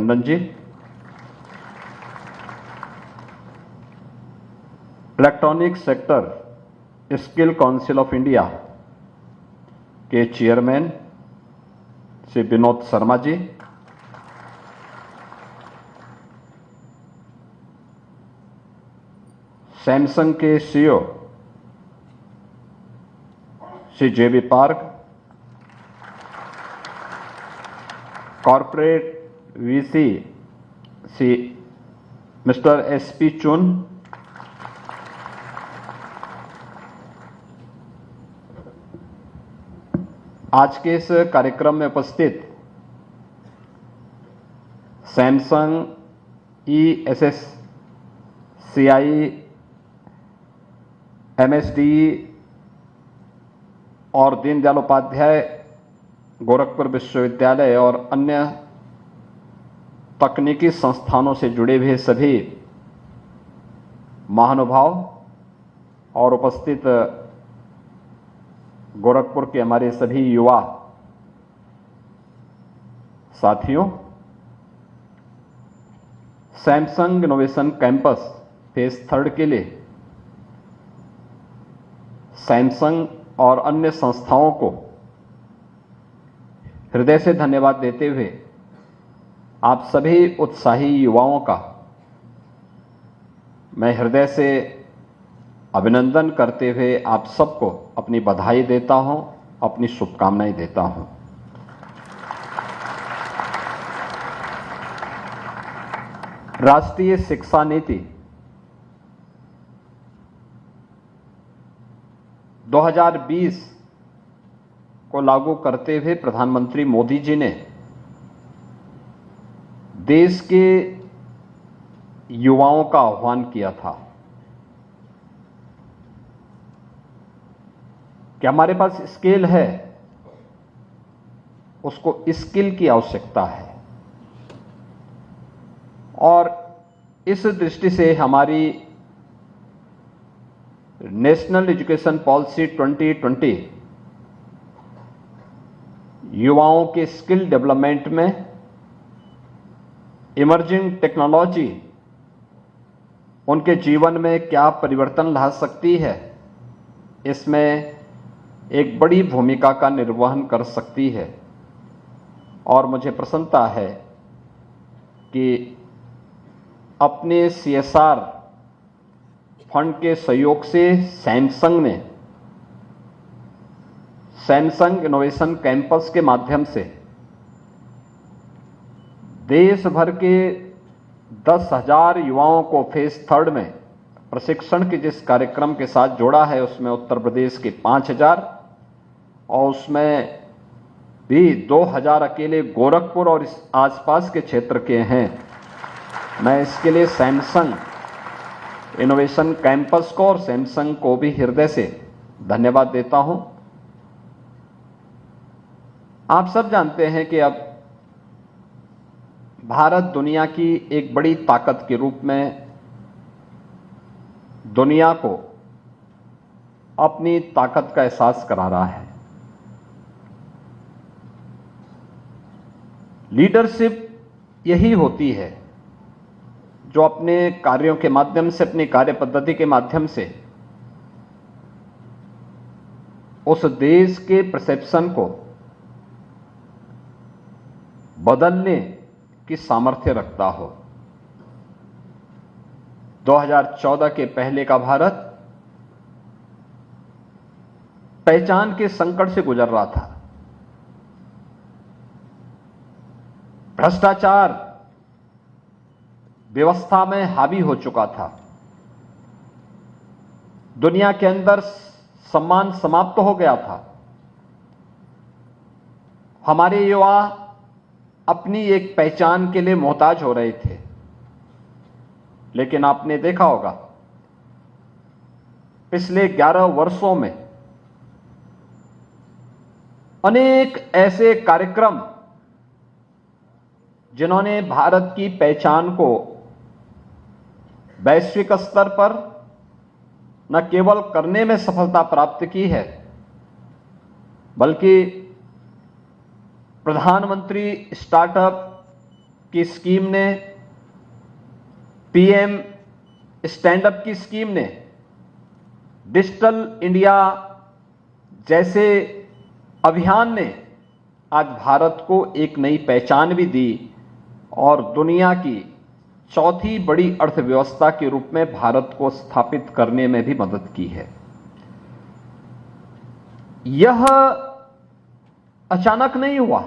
Tandon ji, electronic sector skill council of India के chairman Shri Vinod Sharma ji, Samsung के CEO Shri JB Park, corporate VC Shri mister SP Chun, आज के इस कार्यक्रम में उपस्थित सैमसंग ESSCI, MSD और दीनदयाल उपाध्याय गोरखपुर विश्वविद्यालय और अन्य तकनीकी संस्थानों से जुड़े हुए सभी महानुभाव और उपस्थित गोरखपुर के हमारे सभी युवा साथियों, सैमसंग इनोवेशन कैंपस फेज 3 के लिए सैमसंग और अन्य संस्थाओं को हृदय से धन्यवाद देते हुए आप सभी उत्साही युवाओं का मैं हृदय से अभिनंदन करते हुए आप सबको अपनी बधाई देता हूं, अपनी शुभकामनाएं देता हूं। राष्ट्रीय शिक्षा नीति 2020 को लागू करते हुए प्रधानमंत्री मोदी जी ने देश के युवाओं का आह्वान किया था कि हमारे पास स्किल है, उसको स्किल की आवश्यकता है। और इस दृष्टि से हमारी नेशनल एजुकेशन पॉलिसी 2020 युवाओं के स्किल डेवलपमेंट में इमर्जिंग टेक्नोलॉजी उनके जीवन में क्या परिवर्तन ला सकती है, इसमें एक बड़ी भूमिका का निर्वहन कर सकती है। और मुझे प्रसन्नता है कि अपने CSR फंड के सहयोग से सैमसंग ने सैमसंग इनोवेशन कैंपस के माध्यम से देश भर के 10,000 युवाओं को फेज 3 में प्रशिक्षण के जिस कार्यक्रम के साथ जोड़ा है, उसमें उत्तर प्रदेश के 5,000 और उसमें भी 2,000 अकेले गोरखपुर और इस आसपास के क्षेत्र के हैं। मैं इसके लिए सैमसंग इनोवेशन कैंपस को और सैमसंग को भी हृदय से धन्यवाद देता हूं। आप सब जानते हैं कि अब भारत दुनिया की एक बड़ी ताकत के रूप में दुनिया को अपनी ताकत का एहसास करा रहा है। लीडरशिप यही होती है जो अपने कार्यों के माध्यम से, अपनी कार्य पद्धति के माध्यम से उस देश के परसेप्शन को बदलने की सामर्थ्य रखता हो। 2014 के पहले का भारत पहचान के संकट से गुजर रहा था। भ्रष्टाचार व्यवस्था में हावी हो चुका था। दुनिया के अंदर सम्मान समाप्त हो गया था। हमारे युवा अपनी एक पहचान के लिए मोहताज हो रहे थे। लेकिन आपने देखा होगा पिछले 11 वर्षों में अनेक ऐसे कार्यक्रम जिन्होंने भारत की पहचान को वैश्विक स्तर पर न केवल करने में सफलता प्राप्त की है, बल्कि प्रधानमंत्री स्टार्टअप की स्कीम ने, पीएम स्टैंड अप की स्कीम ने, डिजिटल इंडिया जैसे अभियान ने आज भारत को एक नई पहचान भी दी और दुनिया की चौथी बड़ी अर्थव्यवस्था के रूप में भारत को स्थापित करने में भी मदद की है। यह अचानक नहीं हुआ,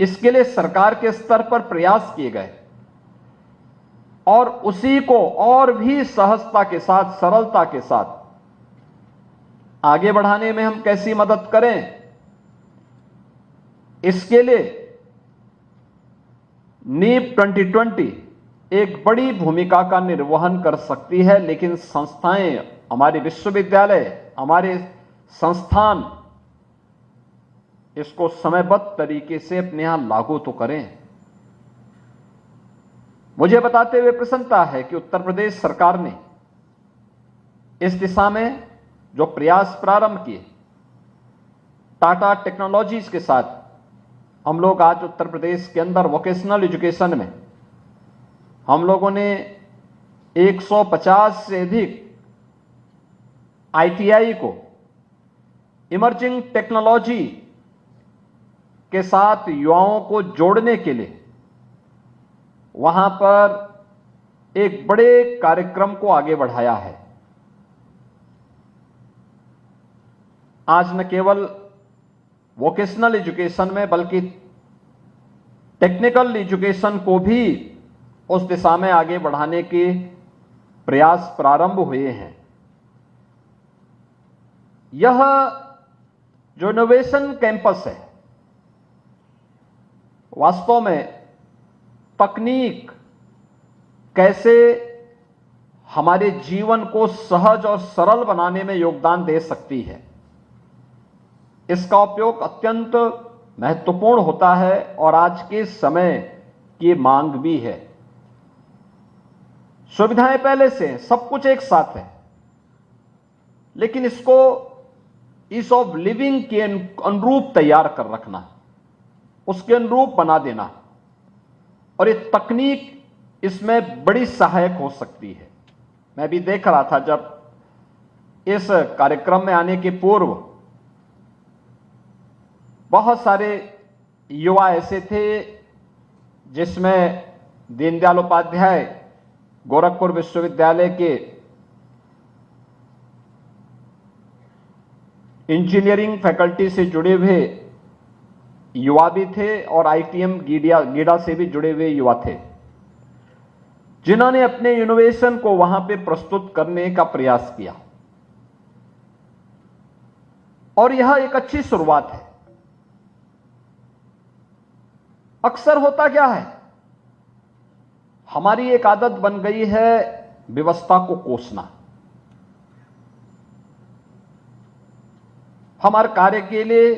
इसके लिए सरकार के स्तर पर प्रयास किए गए और उसी को और भी सहजता के साथ, सरलता के साथ आगे बढ़ाने में हम कैसी मदद करें, इसके लिए नीप 2020 एक बड़ी भूमिका का निर्वहन कर सकती है। लेकिन संस्थाएं, हमारे विश्वविद्यालय, हमारे संस्थान इसको समयबद्ध तरीके से अपने यहां लागू तो करें। मुझे बताते हुए प्रसन्नता है कि उत्तर प्रदेश सरकार ने इस दिशा में जो प्रयास प्रारंभ किए, टाटा टेक्नोलॉजीज के साथ हम लोग आज उत्तर प्रदेश के अंदर वोकेशनल एजुकेशन में हम लोगों ने 150 से अधिक आईटीआई को इमर्जिंग टेक्नोलॉजी के साथ युवाओं को जोड़ने के लिए वहां पर एक बड़े कार्यक्रम को आगे बढ़ाया है। आज न केवल वोकेशनल एजुकेशन में बल्कि टेक्निकल एजुकेशन को भी उस दिशा में आगे बढ़ाने के प्रयास प्रारंभ हुए हैं। यह जो इनोवेशन कैंपस है, वास्तव में तकनीक कैसे हमारे जीवन को सहज और सरल बनाने में योगदान दे सकती है, इसका उपयोग अत्यंत महत्वपूर्ण होता है और आज के समय की मांग भी है। सुविधाएं पहले से, सब कुछ एक साथ है, लेकिन इसको ईज ऑफ लिविंग के अनुरूप तैयार कर रखना, उसके अनुरूप बना देना, और ये तकनीक इसमें बड़ी सहायक हो सकती है। मैं भी देख रहा था जब इस कार्यक्रम में आने के पूर्व बहुत सारे युवा ऐसे थे जिसमें दीनदयाल उपाध्याय गोरखपुर विश्वविद्यालय के इंजीनियरिंग फैकल्टी से जुड़े हुए युवा भी थे और आईटीएम गीडा से भी जुड़े हुए युवा थे, जिन्होंने अपने इनोवेशन को वहां पे प्रस्तुत करने का प्रयास किया। और यह एक अच्छी शुरुआत है। अक्सर होता क्या है, हमारी एक आदत बन गई है व्यवस्था को कोसना। हमारे कार्य के लिए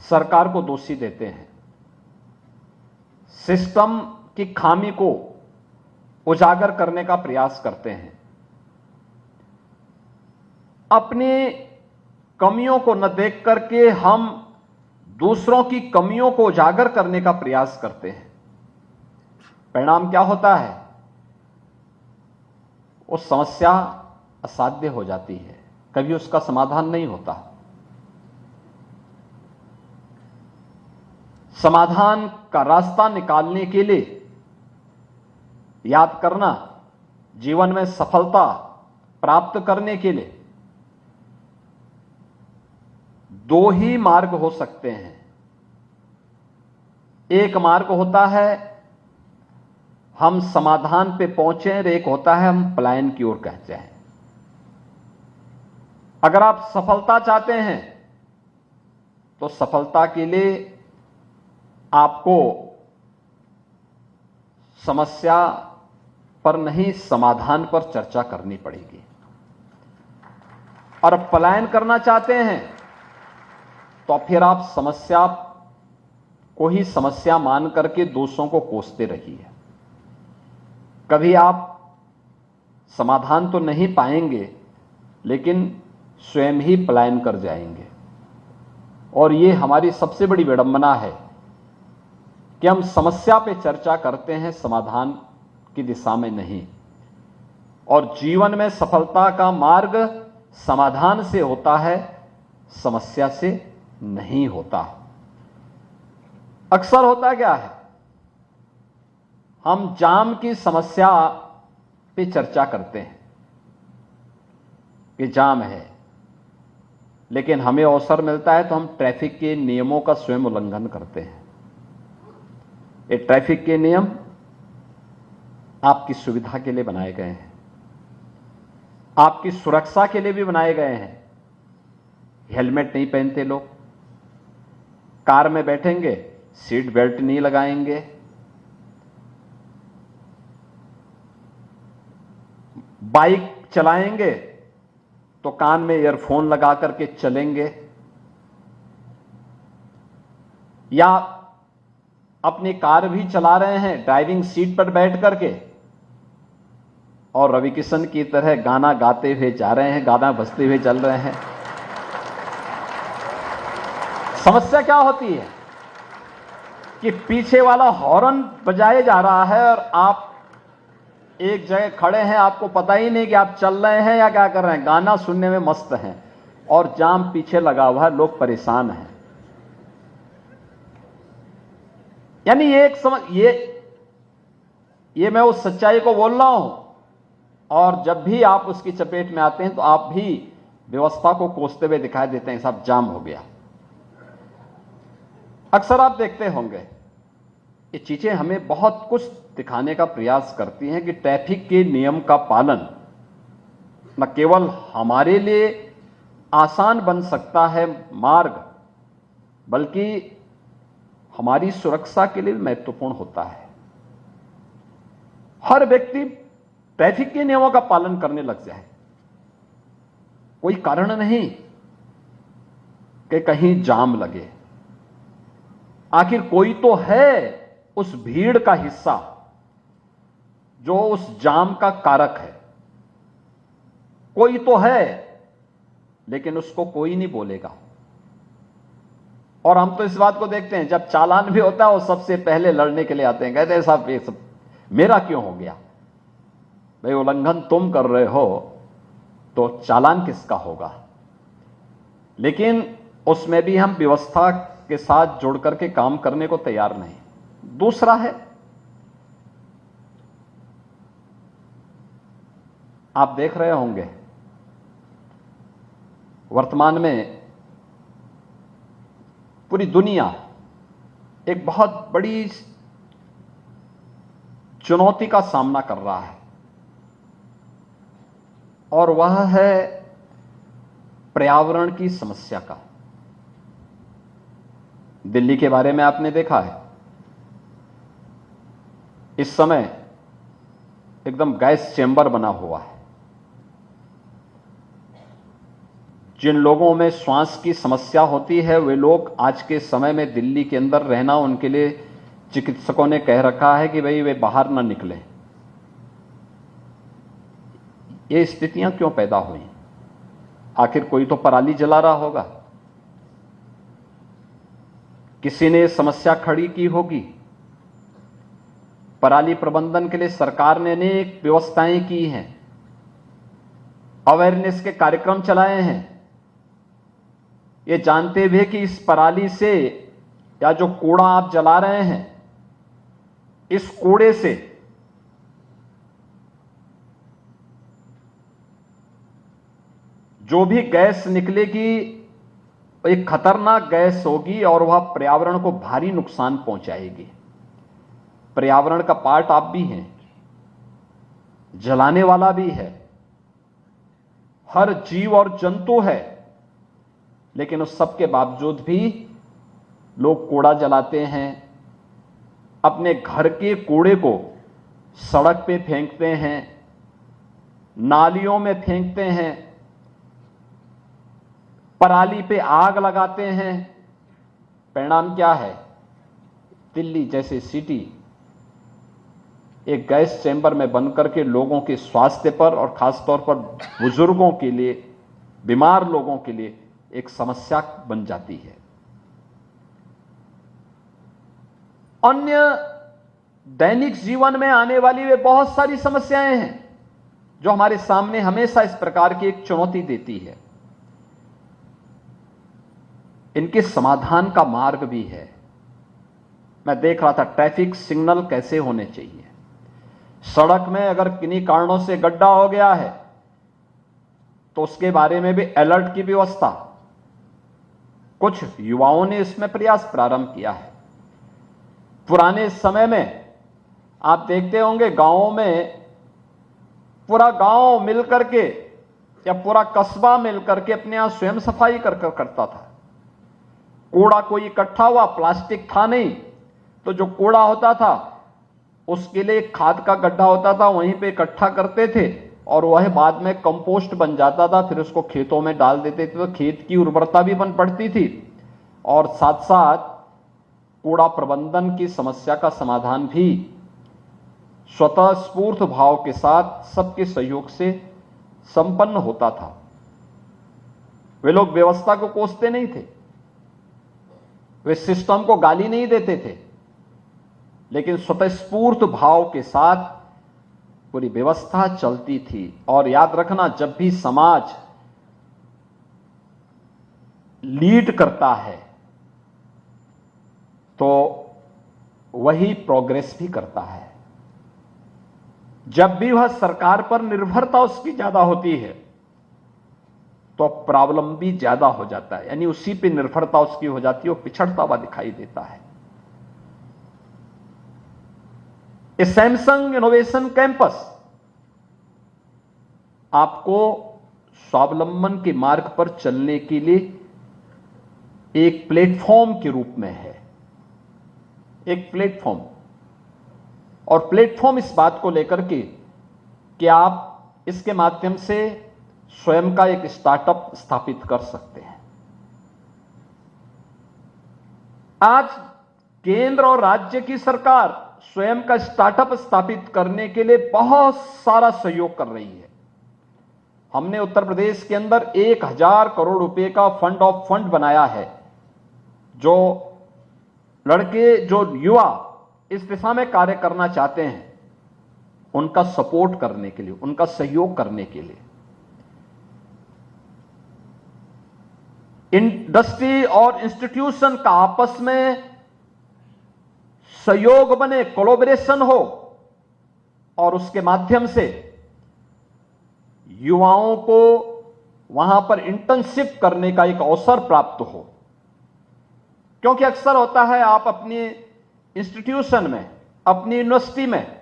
सरकार को दोषी देते हैं, सिस्टम की खामी को उजागर करने का प्रयास करते हैं, अपनी कमियों को न देख करके हम दूसरों की कमियों को उजागर करने का प्रयास करते हैं। परिणाम क्या होता है, वो समस्या असाध्य हो जाती है, कभी उसका समाधान नहीं होता। समाधान का रास्ता निकालने के लिए याद करना, जीवन में सफलता प्राप्त करने के लिए दो ही मार्ग हो सकते हैं। एक मार्ग होता है हम समाधान पे पहुंचे, और एक होता है हम पलायन की ओर कहते हैं। अगर आप सफलता चाहते हैं तो सफलता के लिए आपको समस्या पर नहीं, समाधान पर चर्चा करनी पड़ेगी। और पलायन करना चाहते हैं तो फिर आप समस्या को ही समस्या मान करके दोषों को कोसते रहिए। कभी आप समाधान तो नहीं पाएंगे, लेकिन स्वयं ही पलायन कर जाएंगे। और ये हमारी सबसे बड़ी विडंबना है कि हम समस्या पे चर्चा करते हैं, समाधान की दिशा में नहीं। और जीवन में सफलता का मार्ग समाधान से होता है, समस्या से नहीं होता। अक्सर होता क्या है, हम जाम की समस्या पे चर्चा करते हैं कि जाम है, लेकिन हमें अवसर मिलता है तो हम ट्रैफिक के नियमों का स्वयं उल्लंघन करते हैं। ये ट्रैफिक के नियम आपकी सुविधा के लिए बनाए गए हैं, आपकी सुरक्षा के लिए भी बनाए गए हैं। हेलमेट नहीं पहनते लोग, कार में बैठेंगे सीट बेल्ट नहीं लगाएंगे, बाइक चलाएंगे तो कान में ईयरफोन लगा करके चलेंगे, या अपनी कार भी चला रहे हैं ड्राइविंग सीट पर बैठ करके और रवि किशन की तरह गाना गाते हुए जा रहे हैं, गाना बजते हुए चल रहे हैं। समस्या क्या होती है कि पीछे वाला हॉर्न बजाए जा रहा है और आप एक जगह खड़े हैं, आपको पता ही नहीं कि आप चल रहे हैं या क्या कर रहे हैं, गाना सुनने में मस्त हैं और जाम पीछे लगा हुआ है, लोग परेशान हैं। यानी ये एक समझ, ये मैं उस सच्चाई को बोल रहा हूं, और जब भी आप उसकी चपेट में आते हैं तो आप भी व्यवस्था को कोसते हुए दिखाई देते हैं, साहब जाम हो गया। अक्सर आप देखते होंगे ये चीजें हमें बहुत कुछ दिखाने का प्रयास करती हैं कि ट्रैफिक के नियम का पालन न केवल हमारे लिए आसान बन सकता है मार्ग, बल्कि हमारी सुरक्षा के लिए महत्वपूर्ण होता है। हर व्यक्ति ट्रैफिक के नियमों का पालन करने लग जाए, कोई कारण नहीं कि कहीं जाम लगे। आखिर कोई तो है उस भीड़ का हिस्सा जो उस जाम का कारक है, कोई तो है, लेकिन उसको कोई नहीं बोलेगा। और हम तो इस बात को देखते हैं, जब चालान भी होता है वो सबसे पहले लड़ने के लिए आते हैं, कहते हैं साहब ये सब मेरा क्यों हो गया। भाई उल्लंघन तुम कर रहे हो तो चालान किसका होगा। लेकिन उसमें भी हम व्यवस्था के साथ जुड़ करके काम करने को तैयार नहीं। दूसरा है, आप देख रहे होंगे वर्तमान में पूरी दुनिया एक बहुत बड़ी चुनौती का सामना कर रहा है, और वह है पर्यावरण की समस्या का। दिल्ली के बारे में आपने देखा है, इस समय एकदम गैस चेंबर बना हुआ है। जिन लोगों में श्वास की समस्या होती है वे लोग आज के समय में दिल्ली के अंदर रहना, उनके लिए चिकित्सकों ने कह रखा है कि भाई वे बाहर ना निकलें। ये स्थितियां क्यों पैदा हुई? आखिर कोई तो पराली जला रहा होगा, किसी ने समस्या खड़ी की होगी। पराली प्रबंधन के लिए सरकार ने अनेक व्यवस्थाएं की हैं, अवेयरनेस के कार्यक्रम चलाए हैं, ये जानते हुए कि इस पराली से या जो कूड़ा आप जला रहे हैं, इस कूड़े से जो भी गैस निकलेगी एक खतरनाक गैस होगी और वह पर्यावरण को भारी नुकसान पहुंचाएगी। पर्यावरण का पार्ट आप भी हैं, जलाने वाला भी है, हर जीव और जंतु है, लेकिन उस सब के बावजूद भी लोग कूड़ा जलाते हैं, अपने घर के कूड़े को सड़क पे फेंकते हैं, नालियों में फेंकते हैं, पराली पे आग लगाते हैं। परिणाम क्या है? दिल्ली जैसी सिटी एक गैस चैम्बर में बंद करके लोगों के स्वास्थ्य पर और खासतौर पर बुजुर्गों के लिए, बीमार लोगों के लिए एक समस्या बन जाती है। अन्य दैनिक जीवन में आने वाली वे बहुत सारी समस्याएं हैं जो हमारे सामने हमेशा इस प्रकार की एक चुनौती देती है। इनके समाधान का मार्ग भी है। मैं देख रहा था ट्रैफिक सिग्नल कैसे होने चाहिए। सड़क में अगर किन्हीं कारणों से गड्ढा हो गया है तो उसके बारे में भी अलर्ट की व्यवस्था। कुछ युवाओं ने इसमें प्रयास प्रारंभ किया है। पुराने समय में आप देखते होंगे गांवों में पूरा गांव मिलकर के या पूरा कस्बा मिलकर के अपने यहां स्वयं सफाई करता था। कूड़ा कोई इकट्ठा हुआ, प्लास्टिक था नहीं, तो जो कूड़ा होता था उसके लिए खाद का गड्ढा होता था, वहीं पे इकट्ठा करते थे और वह बाद में कंपोस्ट बन जाता था। फिर उसको खेतों में डाल देते थे तो खेत की उर्वरता भी बन पड़ती थी और साथ साथ कूड़ा प्रबंधन की समस्या का समाधान भी स्वतः स्फूर्त भाव के साथ सबके सहयोग से संपन्न होता था। वे लोग व्यवस्था को कोसते नहीं थे, वे सिस्टम को गाली नहीं देते थे, लेकिन स्वतःस्फूर्त भाव के साथ पूरी व्यवस्था चलती थी। और याद रखना, जब भी समाज लीड करता है तो वही प्रोग्रेस भी करता है। जब भी वह सरकार पर निर्भरता उसकी ज्यादा होती है तो प्रॉब्लम भी ज्यादा हो जाता है, यानी उसी पे निर्भरता उसकी हो जाती है, वो पिछड़ता हुआ दिखाई देता है। सैमसंग इनोवेशन कैंपस आपको स्वावलंबन के मार्ग पर चलने के लिए एक प्लेटफॉर्म के रूप में है, एक प्लेटफॉर्म। और प्लेटफॉर्म इस बात को लेकर के कि आप इसके माध्यम से स्वयं का एक स्टार्टअप स्थापित कर सकते हैं। आज केंद्र और राज्य की सरकार स्वयं का स्टार्टअप स्थापित करने के लिए बहुत सारा सहयोग कर रही है। हमने उत्तर प्रदेश के अंदर 1000 करोड़ रुपए का फंड ऑफ फंड बनाया है, जो लड़के, जो युवा इस दिशा में कार्य करना चाहते हैं उनका सपोर्ट करने के लिए, उनका सहयोग करने के लिए। इंडस्ट्री और इंस्टीट्यूशन का आपस में सहयोग बने, कोलैबोरेशन हो और उसके माध्यम से युवाओं को वहां पर इंटर्नशिप करने का एक अवसर प्राप्त हो। क्योंकि अक्सर होता है, आप अपनी इंस्टीट्यूशन में, अपनी यूनिवर्सिटी में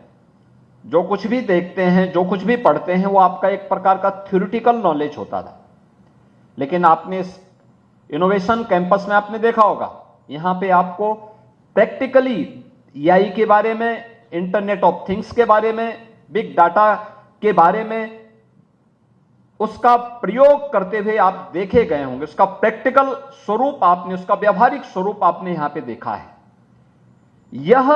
जो कुछ भी देखते हैं, जो कुछ भी पढ़ते हैं, वो आपका एक प्रकार का थ्योरेटिकल नॉलेज होता था। लेकिन आपने इस इनोवेशन कैंपस में आपने देखा होगा, यहां पे आपको प्रैक्टिकली एआई के बारे में, इंटरनेट ऑफ थिंग्स के बारे में, बिग डाटा के बारे में उसका प्रयोग करते हुए आप देखे गए होंगे। उसका प्रैक्टिकल स्वरूप आपने, उसका व्यावहारिक स्वरूप आपने यहां पे देखा है। यह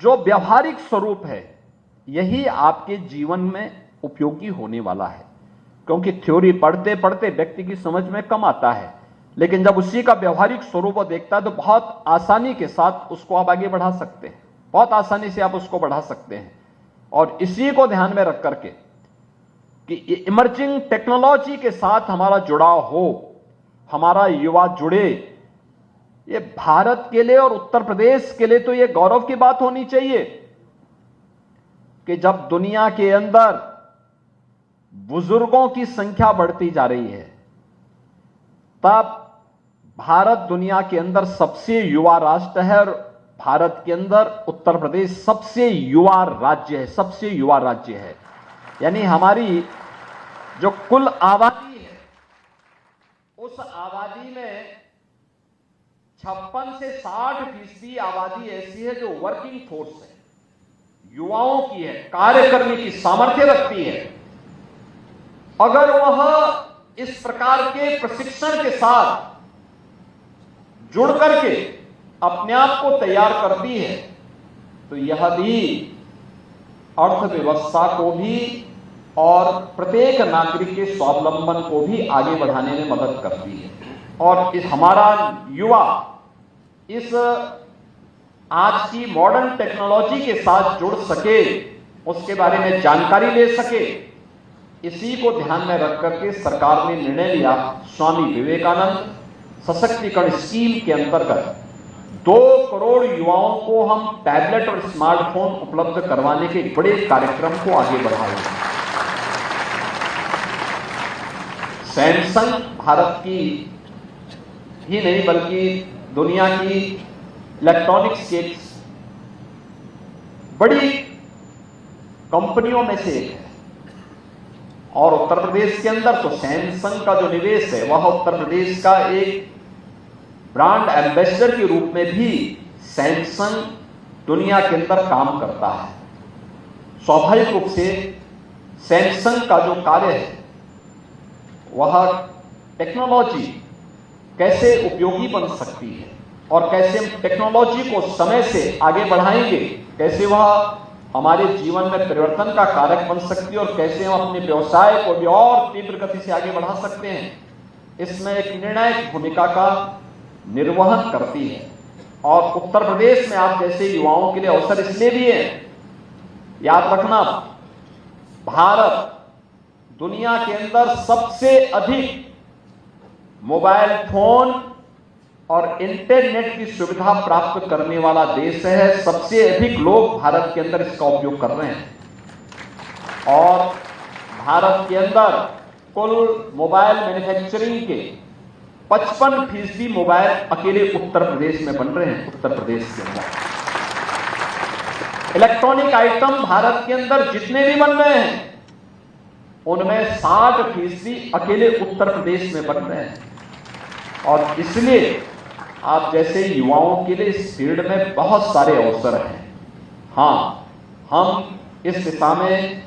जो व्यावहारिक स्वरूप है, यही आपके जीवन में उपयोगी होने वाला है। क्योंकि थ्योरी पढ़ते पढ़ते व्यक्ति की समझ में कम आता है, लेकिन जब उसी का व्यावहारिक स्वरूप देखता है तो बहुत आसानी के साथ उसको आप आगे बढ़ा सकते हैं, बहुत आसानी से आप उसको बढ़ा सकते हैं। और इसी को ध्यान में रख करके कि इमर्जिंग टेक्नोलॉजी के साथ हमारा जुड़ाव हो, हमारा युवा जुड़े, ये भारत के लिए और उत्तर प्रदेश के लिए तो ये गौरव की बात होनी चाहिए कि जब दुनिया के अंदर बुजुर्गों की संख्या बढ़ती जा रही है, तब भारत दुनिया के अंदर सबसे युवा राष्ट्र है और भारत के अंदर उत्तर प्रदेश सबसे युवा राज्य है, सबसे युवा राज्य है। यानी हमारी जो कुल आबादी है, उस आबादी में 56 से 60% आबादी ऐसी है जो वर्किंग फोर्स है, युवाओं की है, कार्य करने की सामर्थ्य रखती है। अगर वह इस प्रकार के प्रशिक्षण के साथ जुड़ करके अपने आप को तैयार करती है तो यह भी अर्थव्यवस्था को भी और प्रत्येक नागरिक के स्वावलंबन को भी आगे बढ़ाने में मदद करती है। और इस हमारा युवा इस आज की मॉडर्न टेक्नोलॉजी के साथ जुड़ सके, उसके बारे में जानकारी ले सके, इसी को ध्यान में रख करके सरकार ने निर्णय लिया। स्वामी विवेकानंद सशक्तिकरण स्कीम के अंतर्गत 2 करोड़ युवाओं को हम टैबलेट और स्मार्टफोन उपलब्ध करवाने के बड़े कार्यक्रम को आगे बढ़ाएंगे। सैमसंग भारत की ही नहीं बल्कि दुनिया की इलेक्ट्रॉनिक्स के बड़ी कंपनियों में से एक है, और उत्तर प्रदेश के अंदर तो सैमसंग का जो निवेश है वह उत्तर प्रदेश का एक ब्रांड एम्बेसडर के रूप में भी सैमसंग दुनिया के अंदर काम करता है। स्वाभाविक रूप से सैमसंग का जो कार्य है वह टेक्नोलॉजी कैसे उपयोगी बन सकती है और कैसे हम टेक्नोलॉजी को समय से आगे बढ़ाएंगे, कैसे वह हमारे जीवन में परिवर्तन का कारक बन सकती है और कैसे हम अपने व्यवसाय को भी और तीव्र गति से आगे बढ़ा सकते हैं, इसमें एक निर्णायक भूमिका का निर्वहन करती है। और उत्तर प्रदेश में आप जैसे युवाओं के लिए अवसर इसलिए भी है, याद रखना, भारत दुनिया के अंदर सबसे अधिक मोबाइल फोन और इंटरनेट की सुविधा प्राप्त करने वाला देश है। सबसे अधिक लोग भारत के अंदर इसका उपयोग कर रहे हैं और भारत के अंदर कुल मोबाइल मैन्युफैक्चरिंग के 55% मोबाइल अकेले उत्तर प्रदेश में बन रहे हैं। उत्तर प्रदेश के अंदर इलेक्ट्रॉनिक आइटम भारत के अंदर जितने भी बन रहे हैं उनमें 60% अकेले उत्तर प्रदेश में बन रहे हैं। और इसलिए आप जैसे युवाओं के लिए इस फील्ड में बहुत सारे अवसर हैं। हाँ, हम इस दिशा में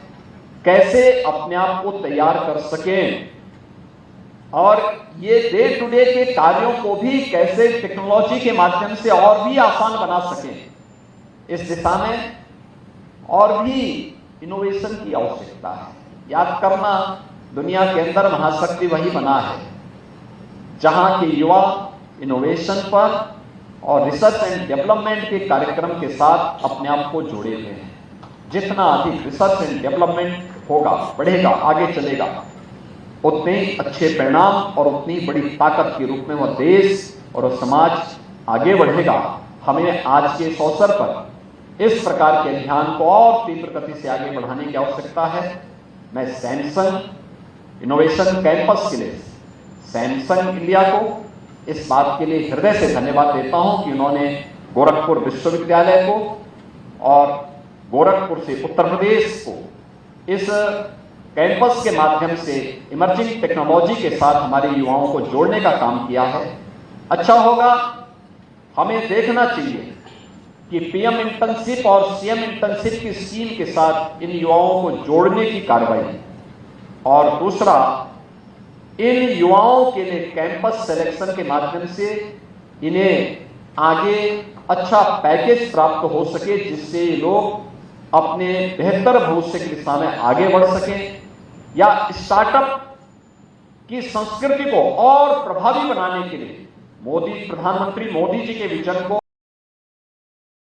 कैसे अपने आप को तैयार कर सकें और ये डे टू डे के कार्यों को भी कैसे टेक्नोलॉजी के माध्यम से और भी आसान बना सकें, इस दिशा में और भी इनोवेशन की आवश्यकता है। याद करना, दुनिया के अंदर महाशक्ति वही बना है जहां के युवा इनोवेशन पर और रिसर्च एंड डेवलपमेंट के कार्यक्रम के साथ अपने आप को जोड़े हुए हैं। जितना अधिक रिसर्च एंड डेवलपमेंट होगा, बढ़ेगा, आगे चलेगा, उतने ही अच्छे परिणाम और उतनी बड़ी ताकत के रूप में वह देश और समाज आगे बढ़ेगा। हमें आज के इस अवसर पर इस प्रकार के अभियान को और तीव्र गति से आगे बढ़ाने की आवश्यकता है। मैं सैमसंग इनोवेशन कैंपस के लिए सैमसंग इंडिया को इस बात के लिए हृदय से धन्यवाद देता हूं कि उन्होंने गोरखपुर विश्वविद्यालय को और गोरखपुर से उत्तर प्रदेश को इस कैंपस के माध्यम से इमर्जिंग टेक्नोलॉजी के साथ हमारे युवाओं को जोड़ने का काम किया है। अच्छा होगा, हमें देखना चाहिए कि पीएम इंटर्नशिप और सीएम इंटर्नशिप की स्कीम के साथ इन युवाओं को जोड़ने की कार्रवाई, और दूसरा, इन युवाओं के लिए कैंपस सिलेक्शन के माध्यम से इन्हें आगे अच्छा पैकेज प्राप्त हो सके जिससे ये लोग अपने बेहतर भविष्य की दिशा में आगे बढ़ सकें या स्टार्टअप की संस्कृति को और प्रभावी बनाने के लिए प्रधानमंत्री मोदी जी के विजन को